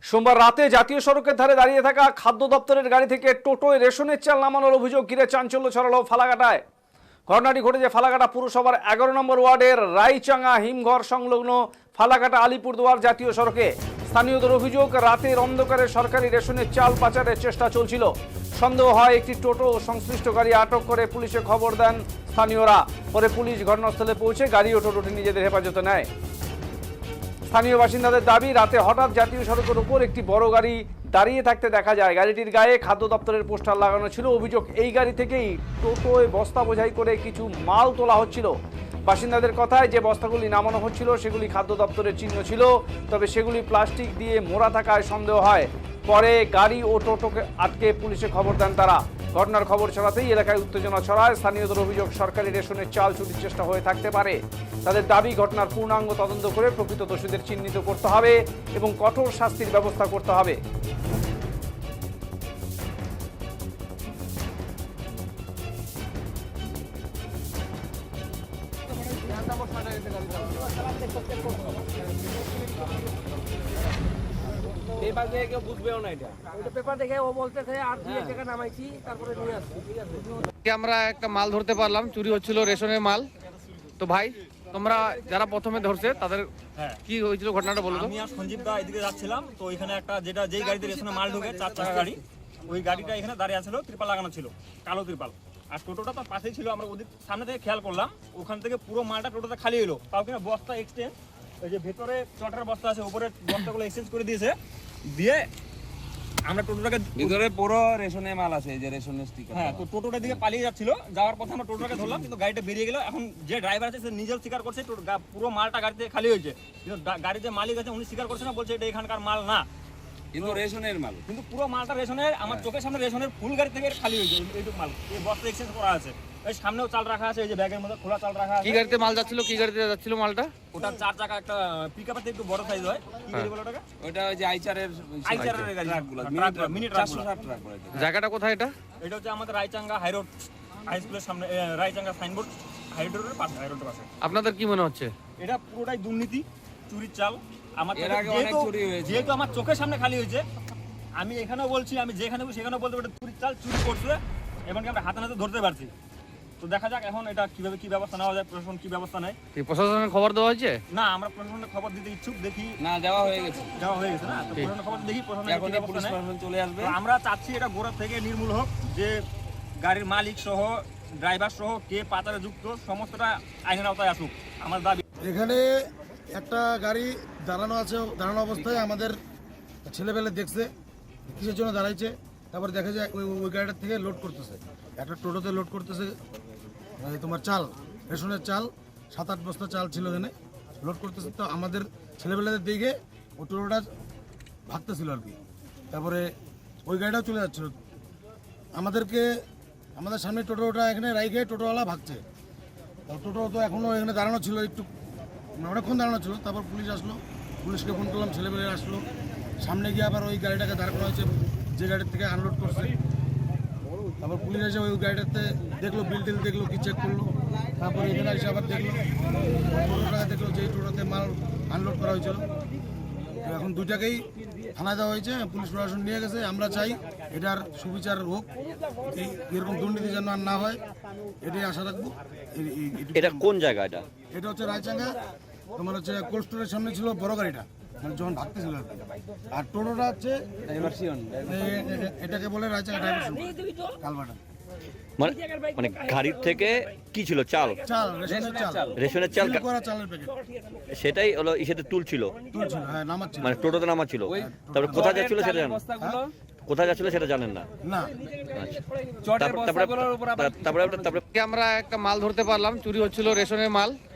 সোমবার রাতে জাতীয় সড়কের ধারে দাঁড়িয়ে থাকা খাদ্য দপ্তরের গাড়ি থেকে টোটোয় রেশনের চাল নামানোর অভিযোগ ঘিরে চাঞ্চল্য ছড়ালো ফালাকাটায়। ঘটনাটি ঘটেছে ফালাকাটা পুরসভার 11 নম্বর ওয়ার্ডের রাইচাঙ্গা হিমঘর সংলগ্ন ফালাকাটা আলিপুরদুয়ার জাতীয় সড়কে। স্থানীয়দের অভিযোগ, রাতের অন্ধকারে সরকারি রেশনের চাল পাচারের চেষ্টা চলছিল। সন্দেহ হয় একটি টোটো ও সংশ্লিষ্ট গাড়ি আটক করে পুলিশে খবর দেন স্থানীয়রা। পরে পুলিশ ঘটনাস্থলে পৌঁছে গাড়ি ও টোটোটি নিজেদের হেফাজতে নেয়। স্থানীয় বাসিন্দাদের দাবি, রাতে হঠাৎ জাতীয় সড়কের উপর একটি বড় গাড়ি দাঁড়িয়ে থাকতে দেখা যায়। গাড়িটির গায়ে খাদ্য দপ্তরের পোস্টার লাগানো ছিল। অভিযোগ, এই গাড়ি থেকেই টোটোয় বস্তা বোঝাই করে কিছু মাল তোলা হচ্ছিল। বাসিন্দাদের কথায়, যে বস্তাগুলি নামানো হচ্ছিল সেগুলি খাদ্য দপ্তরের চিহ্ন ছিল, তবে সেগুলি প্লাস্টিক দিয়ে মোড়া থাকায় সন্দেহ হয়। পরে গাড়ি ও টোটোকে আটকে পুলিশে খবর দেন তারা। ঘটনার খবর ছড়াতেই এলাকায় উত্তেজনা ছড়ায়। স্থানীয়দের অভিযোগ, সরকারি রেশনের চাল চুরির চেষ্টা হয়ে থাকতে পারে। তাদের দাবি, ঘটনার পূর্ণাঙ্গ তদন্ত করে প্রকৃত দোষীদের চিহ্নিত করতে হবে এবং কঠোর শাস্তির ব্যবস্থা করতে হবে। পেপার দেখে কেউ বুঝবেও না এটা। ওটা পেপার দেখে ও বলতেছে আর 2 টাকা নামাইছি, তারপরে নিয়ে আসছি। ঠিক আছে, আমরা একটা মাল ধরতে পারলাম, চুরি হচ্ছিল রেশনের মাল। তো ভাই, তোমরা যারা প্রথমে ধরছে তাদের কি হয়েছিল ঘটনাটা বলো তো। আমি আর সঞ্জীব দা এদিকে যাচ্ছিলাম, তো এখানে একটা যেই গাড়িতে রেশনের মাল ঢোকে 4 চাকা গাড়ি, ওই গাড়িটা এখানে দাঁড়িয়ে ছিল, ত্রিপাল লাগানো ছিল, কালো ত্রিপাল। আর টোটোটা তার পাশেই ছিল। আমরা ওদের সামনে থেকে খেয়াল করলাম, ওখান থেকে পুরো মালটা টোটোটা খালি হলো। তাও কিনা বস্তা এক্সচেঞ্জ, ওই যে ভেতরে চটার বস্তা আছে, উপরে বস্তাগুলো এক্সচেঞ্জ করে দিয়েছে। দিয়ে আমরা টোটোটাকে ভিতরে পুরো রেশনের মাল আছে, এই যে রেশনের স্টিকার। হ্যাঁ, তো টোটোটার দিকে পালিয়ে যাচ্ছিল। যাওয়ার পথে আমরা টোটোটাকে ধরলাম, কিন্তু গাড়িটা বেরিয়ে গেল। এখন যে ড্রাইভার আছে সে নিজেও স্বীকার করছে পুরো মালটা গাড়িতে খালি হয়েছে, কিন্তু গাড়ির যে মালিক আছে উনি স্বীকার করছে না, বলছে এটা এখানকার মাল না, কিন্তু রেশনের মাল। কিন্তু পুরো মালটা রেশনের। আমার চোখের সামনে রেশনের ফুল গাড়ি থেকে খালি হয়েছে এইটুকু মাল। এই বস্তা এক্সচেঞ্জ করা আছে, এই সামনেও চাল রাখা আছে, এই যে ব্যাগের মধ্যে খোলা চাল রাখা আছে। কি গাড়িতে মাল যাচ্ছিল, কি গাড়িতে যাচ্ছিল মালটা? ওটা 4 চাকা একটা পিকআপের থেকে একটু বড় সাইজ হয়। কি গাড়ি বলে ওটাকে? ওটা ওই যে আইচারের গাড়ি, ট্রাকগুলো, মিনি 460 ট্রাক বলে এটা। জায়গাটা কোথায় এটা? এটা হচ্ছে আমাদের রায়চাঙ্গা হাই রোড, হাই স্কুলের সামনে, রায়চাঙ্গা সাইনবোর্ড, হাই রোডের পাশে, হাই রোডের পাশে। আপনাদের কি মনে হচ্ছে? এটা পুরোটাই দুর্নীতি, চুরির চাল। আমার এর আগে অনেক চুরি হয়েছে। যেহেতু আমার চোখের সামনে খালি হয়েছে, আমি এখানেও বলছি, আমি যেখানে সেখানেও বলতে পারি চুরির চাল, চুরি করছে, এমনকি আমরা হাতে নাতে ধরতে পারছি। তো দেখা যাক এখন এটা কিভাবে কি ব্যবস্থা নেওয়া যায়, প্রশাসন কি ব্যবস্থা নেয়। কি প্রশাসনের খবর দেওয়া হয়েছে? না, আমরা প্রশাসনের খবর দিতে ইচ্ছুক, দেখি না, দেওয়া হয়ে গেছে। দেওয়া হয়ে গেছে না, তো প্রশাসনের খবর দেখি প্রশাসন এখন কি ব্যবস্থা পুলিশ নেয়। প্রশাসন চলে আসবে। তো আমরা চাচ্ছি এটা গোড়া থেকে নির্মূল হোক, যে গাড়ির মালিক সহ, ড্রাইভার সহ কে পাচারে যুক্ত, সমস্তটা আইনের আওতায় আসুক, আমার দাবি। এখানে একটা গাড়ি দাঁড়ানো আছে, দাঁড়ানো অবস্থায় আমাদের ছেলেবেলে দেখছে কিসের জন্য দাঁড়াইছে। তারপর দেখা যায় ওই গাড়িটার থেকে লোড করতেছে, একটা টোটোতে লোড করতেছে তোমার চাল, রেশনের চাল, 7-8 বস্তা চাল ছিল এখানে লোড করতেছে। তো আমাদের ছেলেবেলাদের দিকে ওই টোটোটা ভাগতেছিল আর কি। তারপরে ওই গাড়িটাও চলে যাচ্ছিল আমাদের সামনে টোটোটা এখানে রাইখে টোটোওয়ালা ভাগছে। টোটো তো এখনও এখানে দাঁড়ানো ছিল, একটু অনেকক্ষণ দাঁড়ানো ছিল। তারপর পুলিশ আসলো, পুলিশকে ফোন করলাম, ছেলেমেলে আসলো। সামনে গিয়ে আবার ওই গাড়িটাকে দাঁড় করা হয়েছে, যে গাড়ির থেকে আনলোড করছে। তারপর পুলিশ এসে ওই গাড়িটাতে দেখলো, বিল টিল দেখলো, কি চেক করলো। তারপর এখানে এসে আবার দেখলো, টোটোটাকে দেখলো, যেই টোটোতে মাল আনলোড করা হয়েছিল। তো এখন দুইটাকেই থানায় দেওয়া হয়েছে, পুলিশ প্রশাসন নিয়ে গেছে। আমরা চাই এটার সুবিচার হোক, এরকম দুর্নীতি যেন আর না হয়, এটাই আশা রাখবো। এটা কোন জায়গা? এটা হচ্ছে রায়চাঙ্গা, তোমার হচ্ছে কোল্ড স্টোরের সামনে ছিল বড় গাড়িটা, মানে যখন ভাগতেছিল আর কি। আর টোটোটা হচ্ছে এটাকে বলে রায়চাঙ্গা ডাইভারশন কালভাটা। মানে গাড়ির থেকে কি ছিল? চাল, রেশনের চাল করা চালের প্যাকেট, সেটাই হলো ইসেতে তুলছিল, হ্যাঁ নামাচ্ছিল, মানে টোটোতে নামাচ্ছিল। তারপরে কোথায় যাচ্ছিল সেটা জানেন? কোথায় যাচ্ছিল সেটা জানেন না? না। আমরা একটা মাল ধরতে পারলাম, চুরি হচ্ছিল রেশনের মাল।